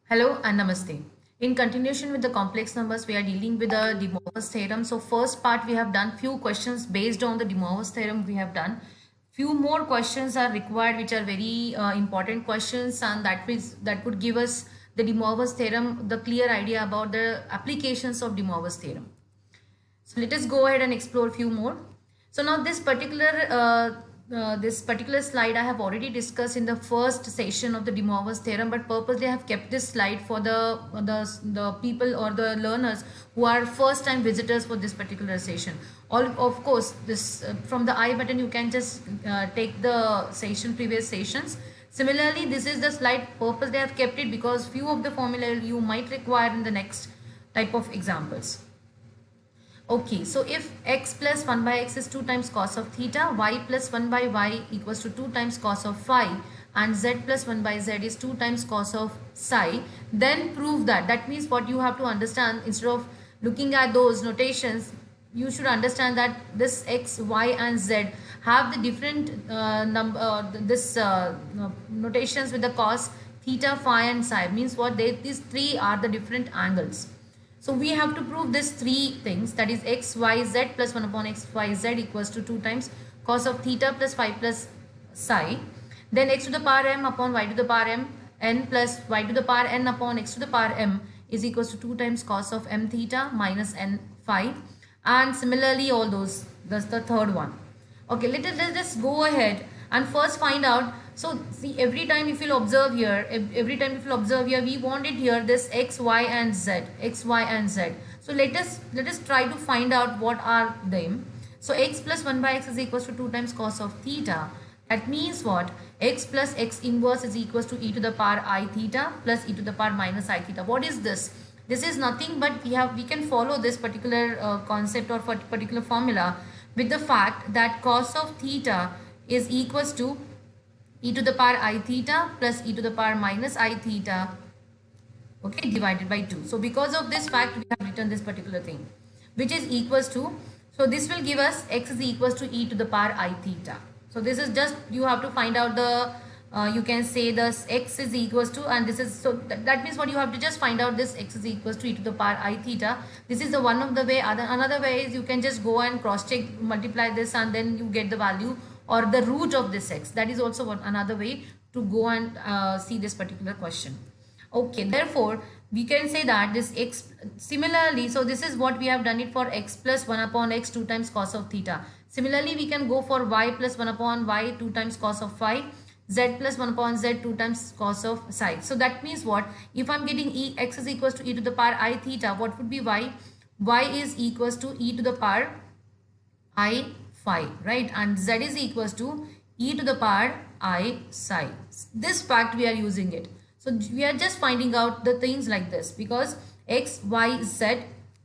Hello and namaste. In continuation with the complex numbers, we are dealing with the De Moivre's theorem. So first part we have done few questions based on the De Moivre's theorem we have done. Few more questions are required which are very important questions, and that would give us the De Moivre's theorem, the clear idea about the applications of De Moivre's theorem. So let us go ahead and explore a few more. So now this particular slide I have already discussed in the first session of the De Moivre's theorem, but purposely I have kept this slide for the people or the learners who are first time visitors for this particular session. All of course, this from the I button you can just take the previous sessions. Similarly, this is the slide purposely I have kept it because few of the formula you might require in the next type of examples. Okay, so if x plus 1 by x is 2 times cos of theta, y plus 1 by y equals to 2 times cos of phi, and z plus 1 by z is 2 times cos of psi, then prove that. That means what you have to understand, instead of looking at those notations, you should understand that this x, y and z have the different notations with the cos, theta, phi and psi. Means what? These three are the different angles. So we have to prove these three things, that is x, y, z plus 1 upon x, y, z equals to 2 times cos of theta plus phi plus psi. Then x to the power m upon y to the power m n plus y to the power n upon x to the power m is equals to 2 times cos of m theta minus n phi. And similarly all those, that's the third one. Okay, let's just go ahead and first find out. So see, every time if you'll observe here, we want it here, this x, y and z, x, y and z. So let us try to find out what are them. So x plus 1 by x is equals to 2 times cos of theta. That means what? X plus x inverse is equals to e to the power I theta plus e to the power minus I theta. What is this? This is nothing but we can follow this particular concept or particular formula with the fact that cos of theta is equals to e to the power I theta plus e to the power minus I theta, okay, divided by 2. So because of this fact, we have written this particular thing, which is equals to, so this will give us x is equals to e to the power I theta. So this is just, you have to find out the, you can say this x is equals to, and this is, so that means what you have to just find out this x is equals to e to the power I theta. This is the one of the way. Another way is you can just go and cross check, multiply this, and then you get the value or the root of this x. That is also another way to go and see this particular question. Okay, therefore we can say that this x, similarly, so this is what we have done it for x plus 1 upon x 2 times cos of theta. Similarly, we can go for y plus 1 upon y 2 times cos of phi, z plus 1 upon z 2 times cos of psi. So that means what? If I'm getting x is equals to e to the power I theta, what would be y? Y is equals to e to the power I phi, right? And z is equals to e to the power I psi. This fact we are using it. So we are just finding out the things like this because x, y, z,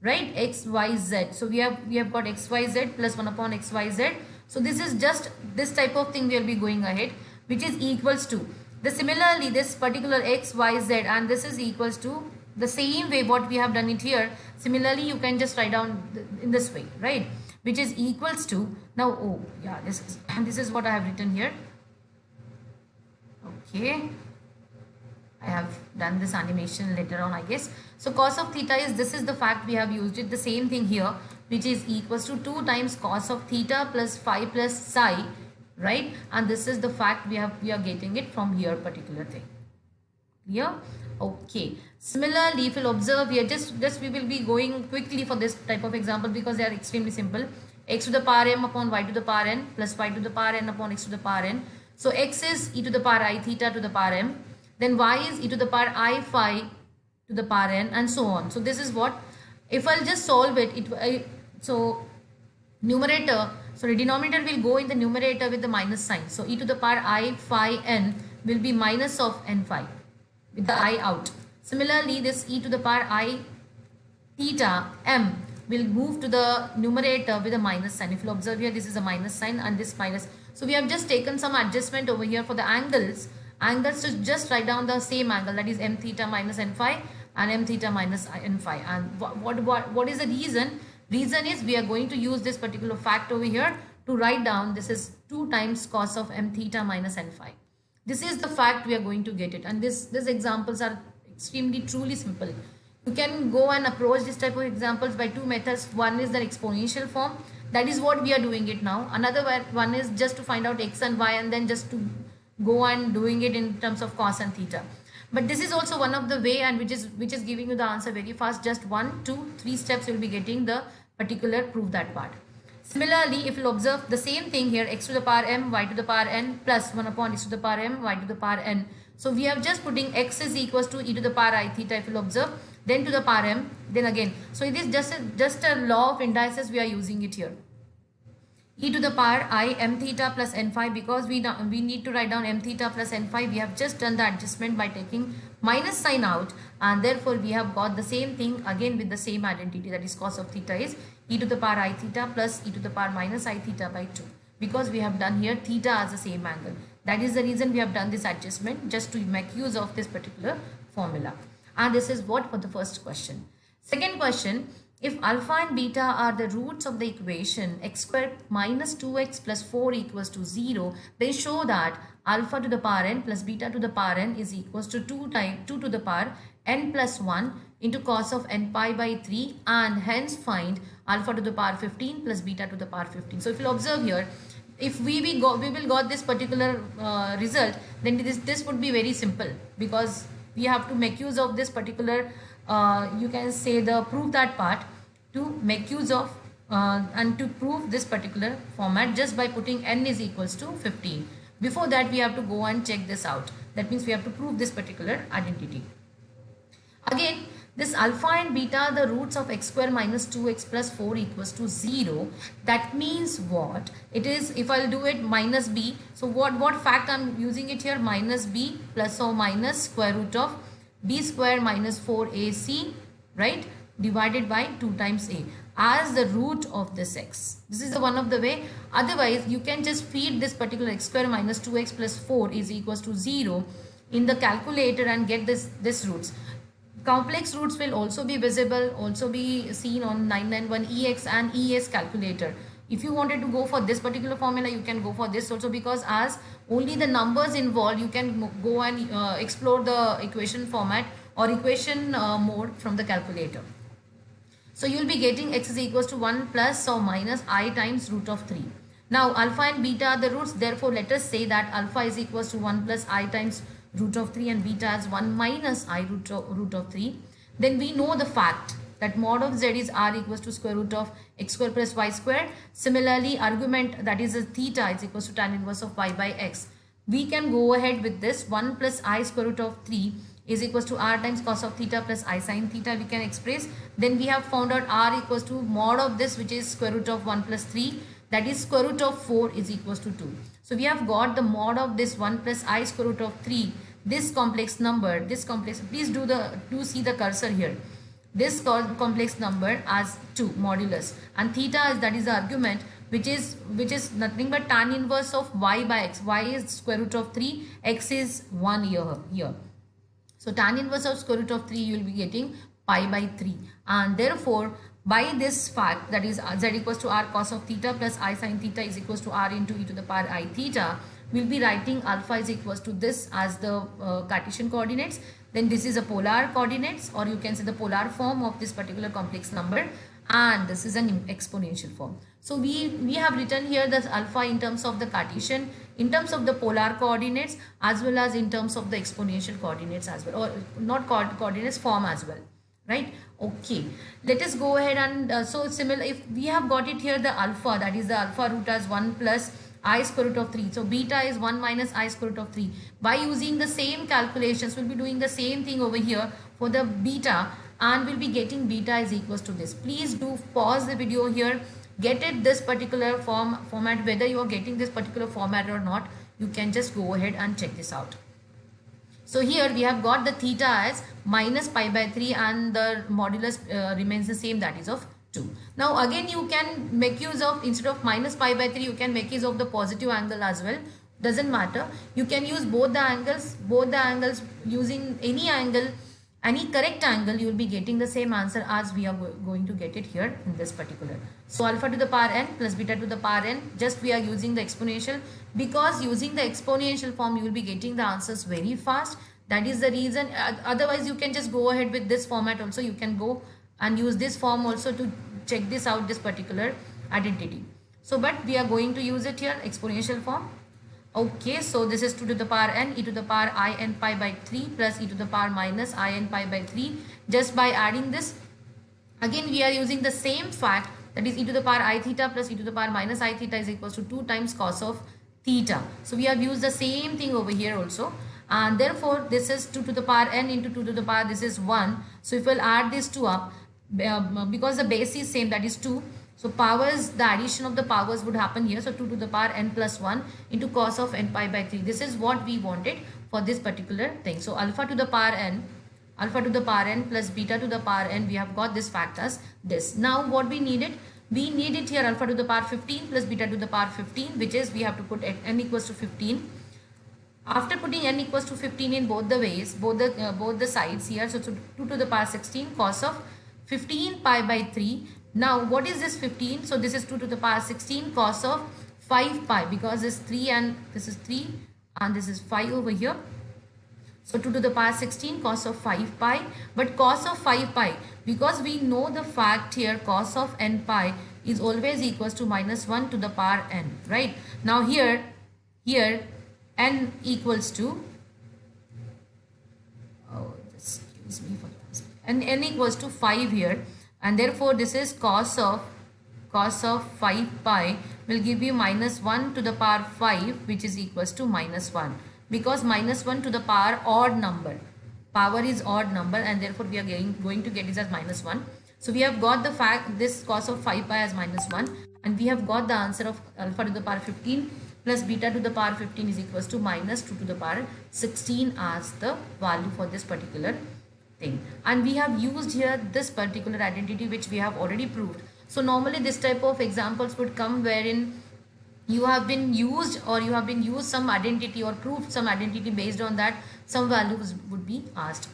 right? X, y, z. So we have got x, y, z plus 1 upon x, y, z. So this is just this type of thing we will be going ahead, which is equals to the similarly this particular x, y, z, and this is equals to the same way what we have done it here. Similarly, you can just write down in this way, right? Which is equals to, now, oh yeah, this is what I have written here. Okay, I have done this animation later on, I guess. So cos of theta is, this is the fact we have used it, the same thing here, which is equals to 2 times cos of theta plus phi plus psi, right? And this is the fact we are getting it from here particular thing. Clear? Okay. Similarly, if you'll observe here, just we will be going quickly for this type of example because they are extremely simple. X to the power m upon y to the power n plus y to the power n upon x to the power n. So x is e to the power I theta to the power m. Then y is e to the power I phi to the power n, and so on. So this is what, if I'll just solve it, so numerator, so the denominator will go in the numerator with the minus sign. So e to the power I phi n will be minus of n phi with the I out. Similarly, this e to the power I theta m will move to the numerator with a minus sign. If you observe here, this is a minus sign and this minus. So we have just taken some adjustment over here for the angles. To just write down the same angle, that is m theta minus n phi and m theta minus n phi. And what is the reason? Reason is we are going to use this particular fact over here to write down this is 2 times cos of m theta minus n phi. This is the fact we are going to get it, and these examples are extremely truly simple. You can go and approach this type of examples by two methods. One is the exponential form. That is what we are doing it now. Another one is just to find out x and y and then just to go and doing it in terms of cos and theta. But this is also one of the way, and which is giving you the answer very fast. Just 1, 2, 3 steps you will be getting the particular prove that part. Similarly, if you observe the same thing here, x to the power m, y to the power n plus 1 upon x to the power m, y to the power n. So we have just putting x is equals to e to the power I theta if you observe, then to the power m, then again. So it is just a law of indices we are using it here. E to the power I m theta plus n phi, because we need to write down m theta plus n phi. We have just done the adjustment by taking minus sign out, and therefore we have got the same thing again with the same identity, that is cos of theta is e to the power I theta plus e to the power minus I theta by 2, because we have done here theta as the same angle. That is the reason we have done this adjustment, just to make use of this particular formula. And this is what for the first question. Second question, if alpha and beta are the roots of the equation x squared minus 2x plus 4 equals to 0, then show that alpha to the power n plus beta to the power n is equals to 2 to the power n plus 1 into cos of n pi by 3, and hence find alpha to the power 15 plus beta to the power 15. So if you observe here, if we will got this particular result, then this would be very simple, because we have to make use of this particular you can say the prove that part to make use of and to prove this particular format just by putting n is equals to 15. Before that we have to go and check this out. That means we have to prove this particular identity. Again, this alpha and beta, the roots of x square minus 2x plus 4 equals to 0. That means what? It is, if I'll do it, minus b. So what fact I'm using it here? Minus b plus or minus square root of b square minus 4ac, right, divided by 2 times a as the root of this x. This is the one of the way. Otherwise, you can just feed this particular x square minus 2x plus 4 is equals to 0 in the calculator and get this roots. Complex roots will also be visible, also be seen on 991EX and ES calculator. If you wanted to go for this particular formula, you can go for this also, because as only the numbers involved, you can go and explore the equation format or equation mode from the calculator. So you will be getting x is equals to 1 plus or minus I times root of 3. Now alpha and beta are the roots, therefore let us say that alpha is equals to 1 plus I times root of 3 and beta is 1 minus I root of 3. Then we know the fact that mod of z is r equals to square root of x square plus y square. Similarly, argument, that is a theta, is equals to tan inverse of y by x. We can go ahead with this 1 plus I square root of 3 is equals to r times cos of theta plus I sin theta we can express. Then we have found out r equals to mod of this, which is square root of 1 plus 3, that is square root of 4 is equals to 2. So we have got the mod of this 1 plus I square root of 3, this complex number, this complex, please do see the cursor here, this complex number as 2 modulus, and theta is, that is the argument, which is nothing but tan inverse of y by x. Y is square root of 3, x is 1 here. So tan inverse of square root of 3 you will be getting pi by 3, and therefore by this fact, that is z equals to r cos of theta plus I sin theta is equals to r into e to the power I theta, we will be writing alpha is equals to this as the Cartesian coordinates. Then this is a polar coordinates, or you can say the polar form of this particular complex number, and this is an exponential form. So we have written here this alpha in terms of the Cartesian, in terms of the polar coordinates, as well as in terms of the exponential coordinates as well, or not coordinates form as well, right? Okay, let us go ahead and so similar, if we have got it here, the alpha, that is the alpha root as 1 plus I square root of 3. So beta is 1 minus I square root of 3. By using the same calculations, we'll be doing the same thing over here for the beta, and we'll be getting beta is equals to this. Please do pause the video here, get it this particular format, whether you are getting this particular format or not, you can just go ahead and check this out. So here we have got the theta as minus pi by 3, and the modulus remains the same, that is of 2. Now again you can make use of, instead of minus pi by 3, you can make use of the positive angle as well. Doesn't matter. You can use both the angles, using any angle, any correct angle, you will be getting the same answer as we are going to get it here in this particular. So alpha to the power n plus beta to the power n, just we are using the exponential, because using the exponential form you will be getting the answers very fast. That is the reason. Otherwise you can just go ahead with this format also. You can go and use this form also to check this out, this particular identity. So but we are going to use it here, exponential form. Okay, so this is 2 to the power n e to the power I n pi by 3 plus e to the power minus I n pi by 3. Just by adding this, again we are using the same fact, that is e to the power I theta plus e to the power minus I theta is equals to 2 times cos of theta. So we have used the same thing over here also, and therefore this is 2 to the power n into 2 to the power, this is 1. So if we'll add these two up, because the base is same, that is 2, so powers, the addition of the powers would happen here. So 2 to the power n plus 1 into cos of n pi by 3. This is what we wanted for this particular thing. So alpha to the power n plus beta to the power n, we have got this fact as this. Now what we needed? We needed here alpha to the power 15 plus beta to the power 15, which is we have to put n equals to 15. After putting n equals to 15 in both the ways, both the sides here, so 2 to the power 16 cos of 15 pi by 3. Now what is this 15? So this is 2 to the power 16 cos of 5 pi, because this 3 and this is 3 and this is 5 over here. So 2 to the power 16 cos of 5 pi, but cos of 5 pi, because we know the fact here cos of n pi is always equals to minus 1 to the power n, right? Now here n equals to, oh, excuse me for this, and n equals to 5 here, and therefore this is cos of 5 pi will give you minus 1 to the power 5, which is equals to minus 1, because minus 1 to the power odd number, power is odd number, and therefore we are going to get this as minus 1. So we have got the fact, this cos of 5 pi as minus 1, and we have got the answer of alpha to the power 15 plus beta to the power 15 is equals to minus 2 to the power 16 as the value for this particular thing. And we have used here this particular identity which we have already proved. So normally this type of examples would come wherein you have been used some identity or proved some identity, based on that some values would be asked.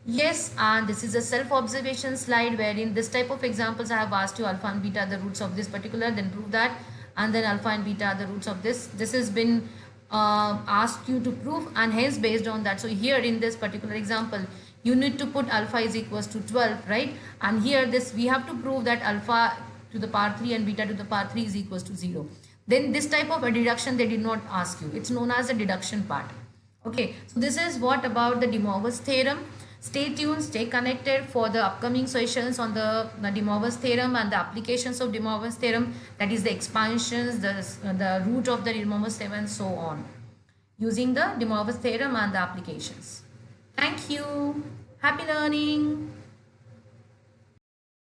Yes, and this is a self-observation slide wherein this type of examples I have asked you alpha and beta are the roots of this particular, then prove that, and then alpha and beta are the roots of this. This has been asked you to prove, and hence based on that, so here in this particular example you need to put alpha is equals to 12, right? And here this we have to prove that alpha to the power 3 and beta to the power 3 is equals to 0. Then this type of a deduction they did not ask you. It's known as the deduction part. Okay, so this is what about the De Moivre's theorem. Stay tuned, stay connected for the upcoming sessions on the De Moivre's theorem and the applications of De Moivre's theorem, that is the expansions, the root of the De Moivre's theorem and so on, using the De Moivre's theorem and the applications. Thank you. Happy learning.